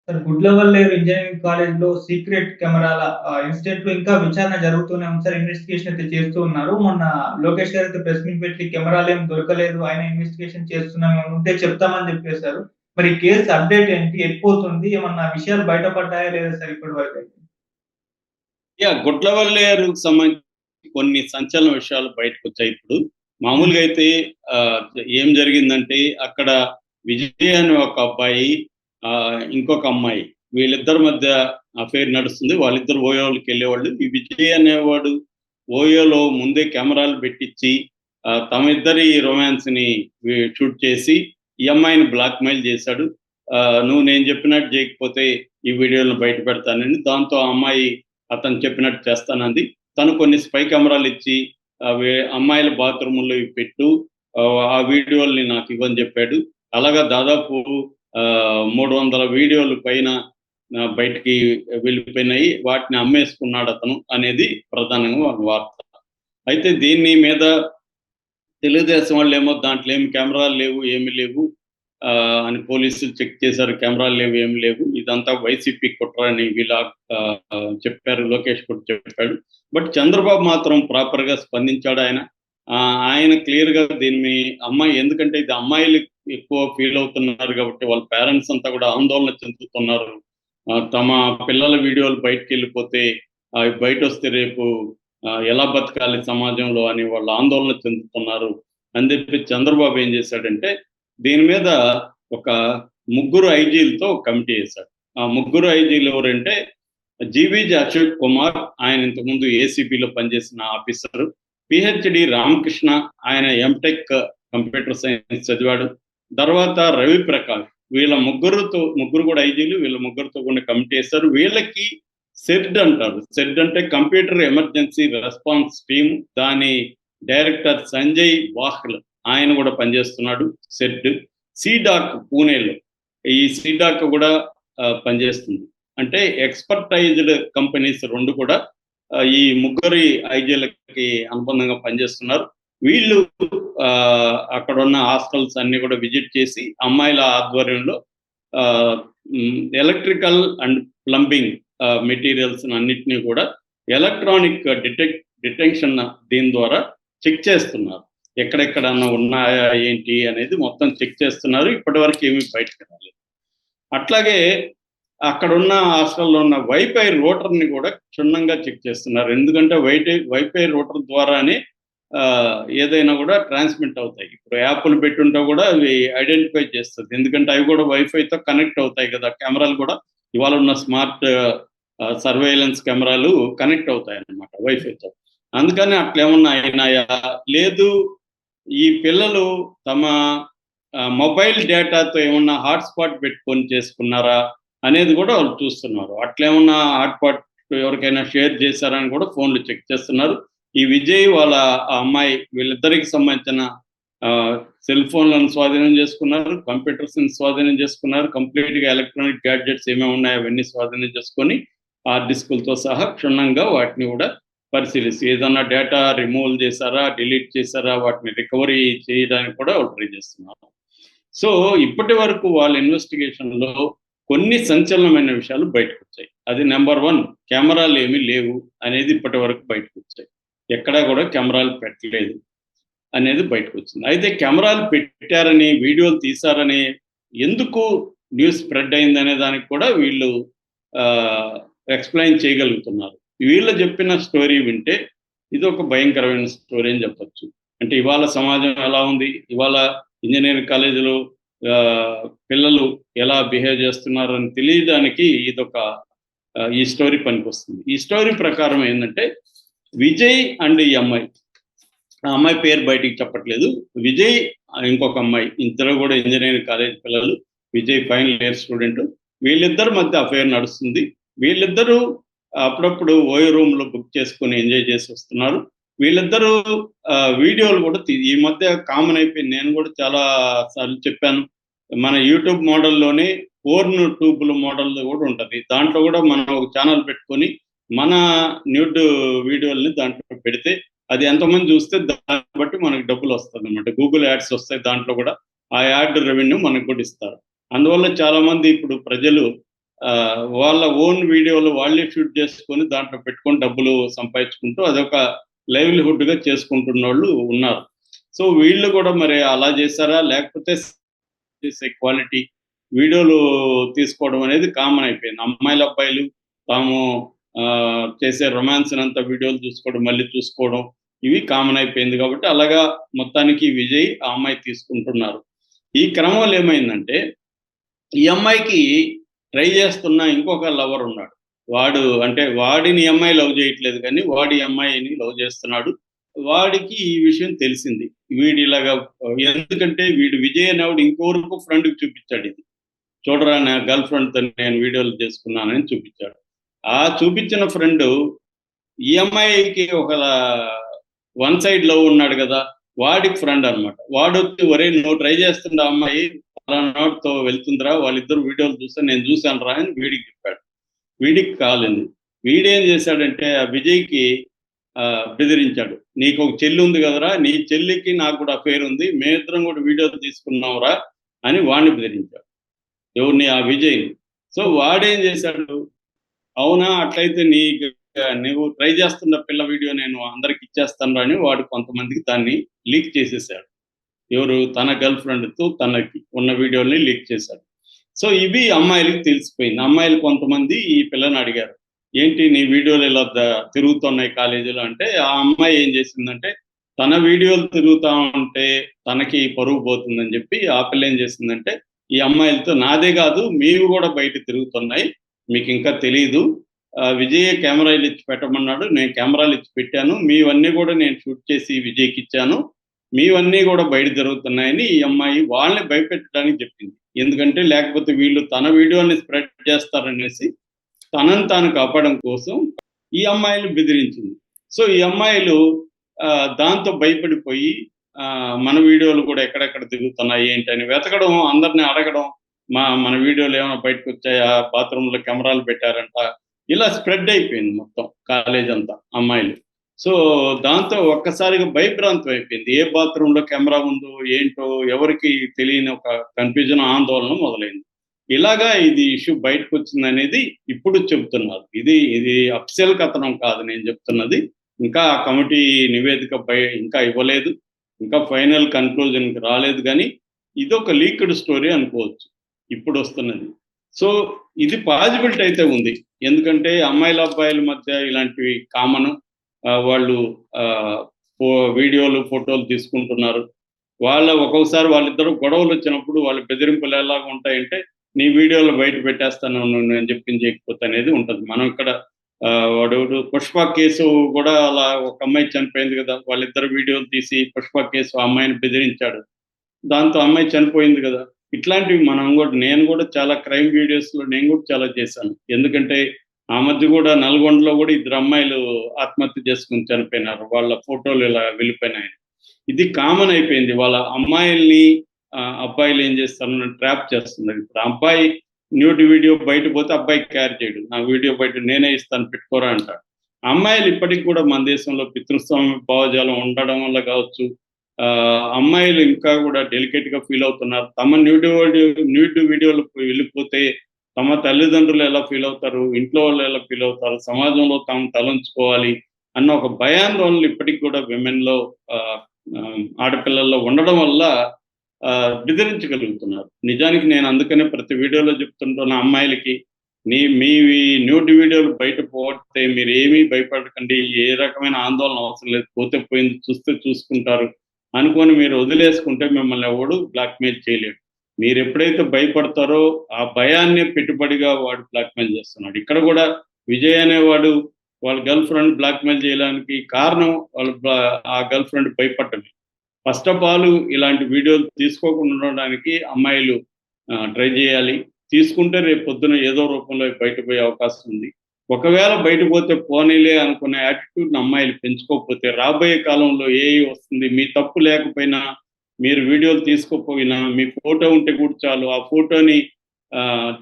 Sir Gudlavalleru engineering కాలేజ్‌లో secret కెమెరాల ఇన్సిడెంట్‌లో ఇంకా విచారణ జరుగుతూనే ఉంది సార్. ఇన్వెస్టిగేషన్ అయితే చేస్తూ ఉన్నారు. మొన్న లోకేష్ గారు అయితే ప్రెస్ మీట్ పెట్టి కెమెరాలేం దొరకలేదు. అయినా ఇన్వెస్టిగేషన్ చేస్తున్నాం. ఏమైనా ఉంటే చెప్తామని చెప్పేసారు. మరి ఈ కేసు అప్డేట్ ఏంటి? ఎటుపోతుంది? ఏమన్నా విషయాలు బయటపడ్డాయా లేదా సార్ ఇప్పటి వరకైతే? గుడ్లవల్లేరుకు సంబంధించి కొన్ని సంచలన విషయాలు బయటకొచ్చాయి ఇప్పుడు. హ్మ్. మామూలుగా అయితే ఆహ్, ఏం జరిగిందంటే అక్కడ విజయ్ అనే ఒక అబ్బాయి, ఇంకొక అమ్మాయి వీళ్ళిద్దరి మధ్య అఫైర్ నడుస్తుంది. వాళ్ళిద్దరు ఓయోలకెళ్ళేవాళ్ళు. ఈ విజయ్ అనేవాడు ఓయోలో ముందే కెమెరాలు పెట్టిచ్చి తమ ఇద్దరి రొమాన్స్‌ని షూట్ చేసి ఈ అమ్మాయిని బ్లాక్‌మెయిల్ చేశాడు. "నువ్వు నేను చెప్పినట్టు చేయకపోతే ఈ వీడియోలను బయట పెడతానని." దాంతో ఆ అమ్మాయి అతను చెప్పినట్టు చేస్తానంది. తను కొన్ని స్పై కెమెరాలిచ్చి అవి అమ్మాయిల బాత్రూముల్లో ఇవి పెట్టు, ఆ వీడియోల్ని నాకు ఇవ్వని చెప్పాడు. అలాగా దాదాపు 300 వీడియోలు పైన బయటికి వెళ్ళిపోయినాయి. వాటిని అమ్మేసుకున్నాడతను అనేది ప్రధానంగా ఒక వార్త. అయితే దీని మీద తెలుగుదేశం వాళ్ళేమో దాంట్లో ఏమి కెమెరాలు లేవు, ఏమి లేవు అని పోలీసులు చెక్ చేశారు. కెమెరాలు లేవు, ఏమి లేవు. ఇదంతా వైసీపీ కుట్ర అని చెప్పారు. లోకేష్ కూడా చెప్పాడు. బట్ చంద్రబాబు మాత్రం ప్రాపర్‌గా స్పందించాడు ఆయన. ఆయన క్లియర్‌గా దీన్ని అమ్మాయి, ఎందుకంటే ఇది అమ్మాయిలు ఎక్కువ ఫీల్ అవుతున్నారు కాబట్టి వాళ్ళ పేరెంట్స్ అంతా కూడా ఆందోళన చెందుతున్నారు. తమ పిల్లల వీడియోలు బయటికెళ్ళిపోతే అవి బయటొస్తే రేపు ఎలా బతకాలి సమాజంలో అని వాళ్ళు ఆందోళన చెందుతున్నారు అని చెప్పి చంద్రబాబు ఏం చేశాడంటే దీని మీద ఒక ముగ్గురు ఐజీలతో కమిటీ వేశాడు. ఆ ముగ్గురు ఐజీలు ఎవరంటే జీవీజీ అశోక్ కుమార్, ఆయన ఇంతకుముందు ఏసీబీలో పనిచేసిన ఆఫీసరు. పిహెచ్డి రామకృష్ణ, ఆయన ఎంటెక్ కంప్యూటర్ సైన్స్ చదివాడు. తర్వాత రవి ప్రకాష్, వీళ్ళ ముగ్గురు కూడా ఐజీలు, వీళ్ళ ముగ్గురుతో కూడా కమిటీ వేశారు. వీళ్ళకి సెడ్ అంటారు. సెడ్ అంటే కంప్యూటర్ ఎమర్జెన్సీ రెస్పాన్స్ టీమ్. దాని డైరెక్టర్ సంజయ్ బాహ్ల్, ఆయన కూడా పనిచేస్తున్నాడు. సెడ్ సీడాక్ పూణేలో, ఈ సీడాక్ కూడా పనిచేస్తుంది. అంటే ఎక్స్‌పర్టైజ్డ్ కంపెనీస్ 2 కూడా ఈ ముగ్గురి ఐజీలకి అనుబంధంగా పనిచేస్తున్నారు. వీళ్ళు అక్కడున్న హాస్టల్స్ అన్నీ కూడా విజిట్ చేసి అమ్మాయిల ఆధ్వర్యంలో ఎలక్ట్రికల్ అండ్ ప్లంబింగ్ మెటీరియల్స్ అన్నిటినీ కూడా ఎలక్ట్రానిక్ డిటెక్షన్ దీని ద్వారా చెక్ చేస్తున్నారు. ఎక్కడెక్కడన్నా ఉన్నాయా ఏంటి అనేది మొత్తం చెక్ చేస్తున్నారు. ఇప్పటివరకు ఏమీ బయటకు రాలేదు. అట్లాగే అక్కడున్న హాస్టల్‌లో ఉన్న వైఫై రూటర్‌ని కూడా క్షుణ్ణంగా చెక్ చేస్తున్నారు. ఎందుకంటే వైఫై రూటర్ ద్వారానే ఏదైనా కూడా ట్రాన్స్మిట్ అవుతాయి. ఇప్పుడు యాప్‌లు పెట్టుంటే కూడా అవి ఐడెంటిఫై చేస్తది. ఎందుకంటే అవి కూడా వైఫైతో కనెక్ట్ అవుతాయి కదా! కెమెరాలు కూడా ఇవాళ ఉన్న స్మార్ట్ సర్వేలెన్స్ కెమెరాలు కనెక్ట్ అవుతాయన్నమాట వైఫైతో. అందుకని అట్లేమన్నా అయినాయా? లేదు, ఈ పిల్లలు తమ మొబైల్ డేటాతో ఏమన్నా హాట్‌స్పాట్ పెట్టుకొని చేసుకున్నారా అనేది కూడా వాళ్ళు చూస్తున్నారు. అట్లేమన్నా హాట్‌స్పాట్ ఎవరికైనా షేర్ చేశారని కూడా ఫోన్‌లు చెక్ చేస్తున్నారు. ఈ విజయ్ వాళ్ళ ఆ అమ్మాయి వీళ్ళిద్దరికి సంబంధించిన సెల్ ఫోన్‌లను స్వాధీనం చేసుకున్నారు. కంప్యూటర్స్‌ని స్వాధీనం చేసుకున్నారు. కంప్లీట్‌గా ఎలక్ట్రానిక్ గ్యాడ్జెట్స్ ఏమేమి ఉన్నాయో అవన్నీ స్వాధీనం చేసుకొని హార్డ్ డిస్కులతో సహా క్షుణ్ణంగా వాటిని కూడా పరిశీలిసి ఏదన్నా డేటా రిమూవల్ చేశారా, డిలీట్ చేశారా, వాటిని రికవరీ చేయడానికి కూడా వాళ్ళు ట్రై చేస్తున్నారు. సో ఇప్పటి వరకు వాళ్ళ ఇన్వెస్టిగేషన్‌లో కొన్ని సంచలనమైన విషయాలు బయటకొచ్చాయి. అది నంబర్ 1, కెమెరాలు ఏమీ లేవు అనేది ఇప్పటి వరకు బయటకొచ్చాయి. ఎక్కడా కూడా కెమెరాలు పెట్టలేదు అనేది బయటకొచ్చింది. అయితే కెమెరాలు పెట్టారని, వీడియోలు తీశారని ఎందుకు న్యూస్ స్ప్రెడ్ అయిందనే దానికి కూడా వీళ్ళు ఎక్స్‌ప్లెయిన్ చేయగలుగుతున్నారు. వీళ్ళు చెప్పిన స్టోరీ వింటే ఇదొక భయంకరమైన స్టోరీ అని చెప్పొచ్చు. అంటే ఇవాళ సమాజం ఎలా ఉంది? ఇవాళ ఇంజినీరింగ్ కాలేజీలో పిల్లలు ఎలా బిహేవ్ చేస్తున్నారని తెలియడానికి ఇదొక ఈ స్టోరీ పనికొస్తుంది. ఈ స్టోరీ ప్రకారం ఏందంటే విజయ్ అండ్ ఈ అమ్మాయి, ఆ అమ్మాయి పేరు బయటికి చెప్పట్లేదు. విజయ్ ఇంకొక అమ్మాయి, ఇద్దరు కూడా ఇంజినీరింగ్ కాలేజ్ పిల్లలు. Vijay final year student. వీళ్ళిద్దరి మధ్య అఫైర్ నడుస్తుంది. వీళ్ళిద్దరూ అప్పుడప్పుడు ఓయో రూమ్‌లో బుక్ చేసుకొని ఎంజాయ్ చేసి వస్తున్నారు. వీళ్ళిద్దరూ వీడియోలు కూడా ఈ మధ్య కామన్ అయిపోయింది. నేను కూడా చాలా సార్లు చెప్పాను. మన యూట్యూబ్ మోడల్‌లోనే పోర్న్ ట్యూబ్‌ల మోడల్ కూడా ఉంటది. దాంట్లో కూడా మనం ఒక ఛానెల్ పెట్టుకొని మన న్యూడ్ వీడియోలని దాంట్లో పెడితే అది ఎంతమంది చూస్తే దాన్ని బట్టి మనకు డబ్బులొస్తదనమాట. గూగుల్ యాడ్స్ వస్తాయి దాంట్లో కూడా. ఆ యాడ్ రెవెన్యూ మనకు కూడా ఇస్తారు. అందువల్ల చాలామంది ఇప్పుడు ప్రజలు వాళ్ళ ఓన్ వీడియోలు వాళ్ళే షూట్ చేసుకొని దాంట్లో పెట్టుకొని డబ్బులు సంపాదించుకుంటూ అదొక లైవ్లీహుడ్గా చేసుకుంటున్న వాళ్ళు ఉన్నారు. సో వీళ్ళు కూడా మరి అలా చేశారా, లేకపోతే చేసే క్వాలిటీ వీడియోలు తీసుకోవడం అనేది కామన్ అయిపోయింది. అమ్మాయిలు అబ్బాయిలు తాము చేసే రొమాన్స్ అంతా వీడియోలు చూసుకోవడం, మళ్ళీ చూసుకోవడం ఇవి కామన్ అయిపోయింది కాబట్టి అలాగా మొత్తానికి విజయ్ ఆ అమ్మాయి తీసుకుంటున్నారు. ఈ క్రమంలో ఏమైందంటే ఈ అమ్మాయికి ట్రై చేస్తున్న ఇంకొక లవర్ ఉన్నాడు. వాడు అంటే వాడిని ఈ అమ్మాయి లవ్ చేయట్లేదు కానీ వాడి అమ్మాయిని లవ్ చేస్తున్నాడు. వాడికి ఈ విషయం తెలిసింది. వీడు ఇలాగా ఎందుకంటే వీడు విజయ్ అనేవాడు ఇంకొరకు ఫ్రెండ్‌కి చూపించాడు ఇది. చూడరా నా గర్ల్ ఫ్రెండ్‌తో నేను వీడియోలు చేసుకున్నానని చూపించాడు. ఆ చూపించిన ఫ్రెండు ఈ అమ్మాయికి ఒక వన్ సైడ్ లవ్ ఉన్నాడు కదా! వాడికి ఫ్రెండ్ అనమాట. వాడొచ్చి ఒరేయ్ నువ్వు ట్రై చేస్తున్న అమ్మాయి పలానాడితో వెళ్తుందిరా, వాళ్ళిద్దరు వీడియోలు చూస్తే నేను చూశానురా అని వీడికి చెప్పాడు. వీడికి కాలింది. వీడేం చేశాడంటే ఆ విజయ్‌కి బెదిరించాడు. నీకు ఒక చెల్లి ఉంది కదరా, నీ చెల్లికి నాకు కూడా అఫైర్ ఉంది. మేమిద్దరం కూడా వీడియోలు తీసుకున్నాంరా అని వాడిని బెదిరించాడు. ఎవరిని? ఆ విజయ్‌ని. సో వాడేం చేశాడు, అవునా అట్లయితే నువ్వు ట్రై చేస్తున్న పిల్ల వీడియో నేను అందరికి ఇచ్చేస్తానురా అని వాడు కొంతమందికి దాన్ని లీక్ చేసేసాడు. ఎవరు? తన గర్ల్ ఫ్రెండ్‌తో తనకి ఉన్న వీడియోని లీక్ చేశాడు. సో ఇవి అమ్మాయిలకి తెలిసిపోయింది. అమ్మాయిలు కొంతమంది ఈ పిల్లని అడిగారు. ఏంటి నీ వీడియోలు ఇలా తిరుగుతున్నాయి కాలేజీలో అంటే, ఆ అమ్మాయి ఏం చేసిందంటే, తన వీడియోలు తిరుగుతా ఉంటే తనకి పరువు పోతుందని చెప్పి ఆ పిల్ల ఏం చేసిందంటే, ఈ అమ్మాయిలతో నాదే కాదు మీవి కూడా బయట తిరుగుతున్నాయి. మీకు ఇంకా తెలీదు. విజయ్ కెమెరాలు ఇచ్చి పెట్టమన్నాడు. నేను కెమెరాలు ఇచ్చి పెట్టాను. మీవన్నీ కూడా నేను షూట్ చేసి విజయ్‌కి ఇచ్చాను. మీవన్నీ కూడా బయట జరుగుతున్నాయని ఈ అమ్మాయి వాళ్ళని భయపెట్టడానికి చెప్పింది. ఎందుకంటే లేకపోతే వీళ్ళు తన వీడియోని స్ప్రెడ్ చేస్తారనేసి తనను తాను కాపాడడం కోసం ఈ అమ్మాయిని బెదిరించింది. సో ఈ అమ్మాయిలు దాంతో భయపడిపోయి మన వీడియోలు కూడా ఎక్కడెక్కడ తిరుగుతున్నాయి ఏంటని వెతకడం, అందరిని అడగడం, మన వీడియోలు ఏమైనా బయటకొచ్చాయా, బాత్రూంలో కెమెరాలు పెట్టారంట, ఇలా స్ప్రెడ్ అయిపోయింది మొత్తం కాలేజ్ అంతా అమ్మాయిలు. సో దాంతో ఒక్కసారిగా భయభ్రాంతం అయిపోయింది. ఏ బాత్రూంలో కెమెరా ఉందో ఏంటో ఎవరికీ తెలియని ఒక కన్‌ఫ్యూజన్, ఆందోళన మొదలైంది. ఇలాగా ఇది ఇష్యూ బయటకొచ్చిందనేది ఇప్పుడు చెబుతున్నారు. ఇది అఫీషియల్ కథనం కాదు నేను చెప్తున్నది. ఇంకా ఆ కమిటీ నివేదిక ఇంకా ఇవ్వలేదు. ఇంకా ఫైనల్ కన్క్లూజన్‌కి రాలేదు గానీ, ఇదొక లీక్డ్ స్టోరీ అనుకోవచ్చు ఇప్పుడొస్తున్నది. సో ఇది పాజిబిలిటీ అయితే ఉంది. ఎందుకంటే అమ్మాయిల, అబ్బాయిల మధ్య ఇలాంటివి కామను. వాళ్ళు వీడియోలు, ఫోటోలు తీసుకుంటున్నారు. ఒక్కొక్కసారి వాళ్ళిద్దరూ గొడవలొచ్చినప్పుడు వాళ్ళ బెదిరింపులు ఎలాగా ఉంటాయంటే, నీ వీడియోలు బయట పెట్టేస్తాను నేను చెప్పింది చేయకపోతే అనేది ఉంటది. మనం ఇక్కడ వాడెవడు 'పుష్ప' కేసు కూడా అలా ఒక అమ్మాయి చనిపోయింది కదా! వాళ్ళిద్దరు వీడియోలు తీసి 'పుష్ప' కేసు ఆ అమ్మాయిని బెదిరించాడు. దాంతో అమ్మాయి చనిపోయింది కదా! ఇట్లాంటివి నేను కూడా చాలా క్రైమ్ వీడియోస్‌లో నేను కూడా చాలా చేశాను. ఎందుకంటే ఆ మధ్య కూడా నల్గొండలో కూడా ఇద్దరు అమ్మాయిలు ఆత్మహత్య చేసుకొని చనిపోయినారు. వాళ్ళ ఫోటోలు ఇలా వెళ్ళిపోయినాయి. ఇది కామన్ అయిపోయింది. వాళ్ళ అమ్మాయిల్ని అబ్బాయిలు ఏం చేస్తారని ట్రాప్ చేస్తున్నారు. ఇప్పుడు అబ్బాయి న్యూడ్ వీడియో బయట పోతే అబ్బాయి క్యారీ చేయడు. నా వీడియో బయట నేనే ఇస్తాను పెట్టుకోరా అంటాడు. అమ్మాయిలు ఇప్పటికి కూడా మన దేశంలో పితృస్వామ్య భావజాలం ఉండడం వల్ల కావచ్చు, అమ్మాయిలు ఇంకా కూడా డెలికేట్‌గా ఫీల్ అవుతున్నారు. తమ న్యూడ్ వీడియోలు వెళ్ళిపోతే తమ తల్లిదండ్రులు ఎలా ఫీల్ అవుతారు, ఇంట్లో వాళ్ళు ఎలా ఫీల్ అవుతారు, సమాజంలో తాము తలంచుకోవాలి అన్న ఒక భయాందోళనలు ఇప్పటికి కూడా విమెన్‌లో ఆడపిల్లల్లో ఉండడం వల్ల బెదిరించగలుగుతున్నారు. నిజానికి నేను అందుకనే ప్రతి వీడియోలో చెప్తుంటున్న అమ్మాయిలకి, మీవి న్యూడ్ వీడియోలు బయట పోతే మీరేమీ భయపడకండి. ఏ రకమైన ఆందోళన అవసరం లేదు. పోతే పోయింది, చూస్తే చూసుకుంటారు అనుకోని మీరు వదిలేసుకుంటే మిమ్మల్ని ఎవడు బ్లాక్‌మెయిల్ చేయలేడు. మీరెప్పుడైతే భయపడతారో ఆ భయాన్నే పెట్టుబడిగా వాడు బ్లాక్‌మెయిల్ చేస్తున్నాడు. ఇక్కడ కూడా విజయ్ అనేవాడు వాళ్ళ గర్ల్ ఫ్రెండ్ బ్లాక్‌మెయిల్ చేయడానికి కారణం ఆ గర్ల్ ఫ్రెండ్ భయపడటమే. ఫస్ట్ ఆఫ్ ఆల్ ఇలాంటి వీడియోలు తీసుకోకుండా ఉండడానికి అమ్మాయిలు ట్రై చేయాలి. తీసుకుంటే రేపు పొద్దున ఏదో రూపంలో బయటపోయే అవకాశం ఉంది. ఒకవేళ బయటపోతే పోనీలే అనుకునే యాటిట్యూడ్‌ని అమ్మాయిలు పెంచుకోకపోతే రాబోయే కాలంలో ఏఐ వస్తుంది. మీ తప్పు లేకపోయినా, మీరు వీడియోలు తీసుకోకపోయినా, మీ ఫోటో ఉంటే కూడా చాలు. ఆ ఫోటోని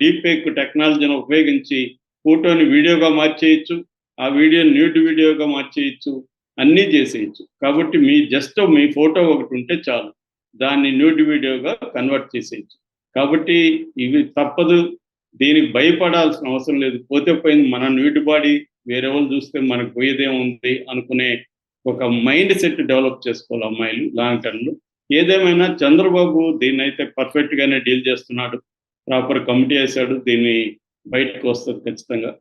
డీప్ ఫేక్ టెక్నాలజీని ఉపయోగించి ఫోటోని వీడియోగా మార్చేయొచ్చు. ఆ వీడియోని న్యూడ్ వీడియోగా మార్చేయొచ్చు. అన్నీ చేసేయొచ్చు. కాబట్టి మీ ఫోటో ఒకటి ఉంటే చాలు. దాన్ని న్యూడ్ వీడియోగా కన్వర్ట్ చేసేయొచ్చు. కాబట్టి ఇవి తప్పదు. దీనికి భయపడాల్సిన అవసరం లేదు. పోతే పోయింది, మన న్యూడ్ బాడీ, వేరే వాళ్ళు చూస్తే మనకు పోయేదేముంది అనుకునే ఒక మైండ్ సెట్ డెవలప్ చేసుకోవాలి అమ్మాయిలు లాంగ్ టర్మ్‌లో. ఏదేమైనా చంద్రబాబు దీన్నైతే పర్ఫెక్ట్‌గానే డీల్ చేస్తున్నాడు. ప్రాపర్ కమిటీ ఏసాడు. దీన్ని బయటకు వస్తది ఖచ్చితంగా.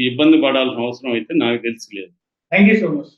ఇబ్బంది పడాల్సిన అవసరం అయితే నాకు తెలిసి లేదు. Thank you so much.